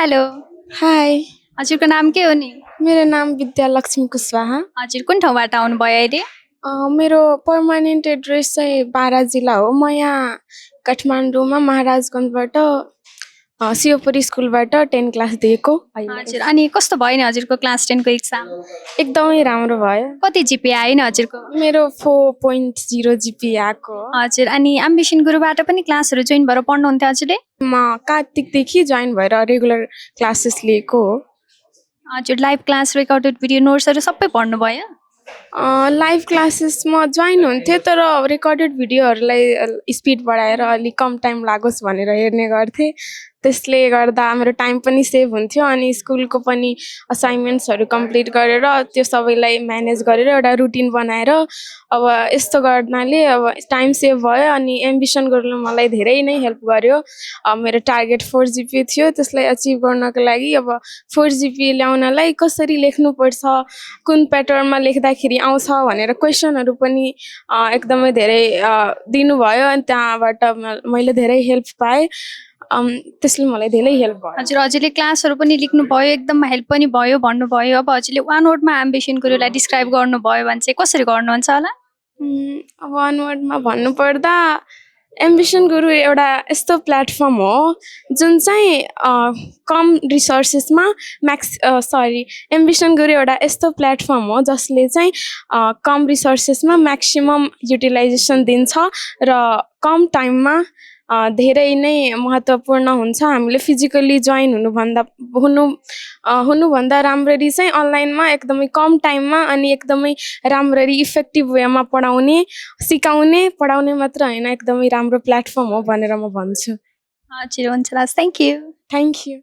Hello, high, हजुरको नाम के हो नि? मेरो नाम विद्या लक्ष्मी कुशवाहा। हजुर कुन ठाउँबाट आउनुभयो अहिले? मेरो पर्मानेन्ट एड्रेस चाहिँ बारा जिल्ला हो। म यहाँ काठमाडौँमा महाराजगञ्जबाट शिवपुरी स्कुलबाट 10 क्लास दिएको अहिले। हजुर अनि कस्तो भयो नि हजुरको क्लास 10 को एक्जाम? एकदमै राम्रो भयो। कति जिपी आयो नि हजुरको? मेरो 4.0 जिपी आएको हो। हजुर अनि एम्बिसन गुरुबाट पनि क्लासहरू जोइन भएर पढ्नुहुन्थ्यो हजुरले? म कार्तिकदेखि जोइन भएर रेगुलर क्लासेस लिएको हो। हजुर लाइभ क्लास रेकर्डेड भिडियो नोट्सहरू सबै पढ्नुभयो? लाइभ क्लासेसमा जोइन हुन्थ्यो तर रेकर्डेड भिडियोहरूलाई स्पिड बढाएर अलिक कम टाइम लागोस् भनेर हेर्ने गर्थेँ। त्यसले गर्दा मेरो टाइम पनि सेभ हुन्थ्यो अनि स्कुलको पनि असाइनमेन्ट्सहरू कम्प्लिट गरेर त्यो सबैलाई म्यानेज गरेर एउटा रुटिन बनाएर अब यस्तो गर्नाले अब टाइम सेभ भयो अनि एम्बिसन गुरुले मलाई धेरै नै हेल्प गर्यो। मेरो टार्गेट 4 जिपी थियो, त्यसलाई अचिभ गर्नको लागि अब 4 जिपी ल्याउनलाई कसरी लेख्नुपर्छ, कुन प्याटर्नमा लेख्दाखेरि आउँछ भनेर क्वेसनहरू पनि एकदमै धेरै दिनुभयो अनि त्यहाँबाट मैले धेरै हेल्प पाएँ। त्यसले मलाई धेरै हेल्प भयो। हजुर हजुरले क्लासहरू पनि लेख्नुभयो, एकदम हेल्प पनि भयो भन्नुभयो। अब हजुरले वान वर्डमा एम्बिसन गुरुलाई डिस्क्राइब गर्नुभयो भने चाहिँ कसरी गर्नुहुन्छ होला? वान वर्डमा भन्नुपर्दा एम्बिसन गुरु एउटा यस्तो प्लेटफर्म हो जुन चाहिँ कम रिसोर्सेसमा एम्बिसन गुरु एउटा यस्तो प्लेटफर्म हो जसले चाहिँ कम रिसोर्सेसमा म्याक्सिमम युटिलाइजेसन दिन्छ र कम टाइममा धेरै नै महत्त्वपूर्ण हुन्छ। हामीले फिजिकल्ली जोइन हुनुभन्दा राम्ररी चाहिँ अनलाइनमा एकदमै कम टाइममा अनि एकदमै राम्ररी इफेक्टिभ वेमा पढाउने मात्र होइन, एकदमै राम्रो प्लेटफर्म हो भनेर म भन्छु। हजुर हुन्छ, थ्याङ्क यू। Thank you.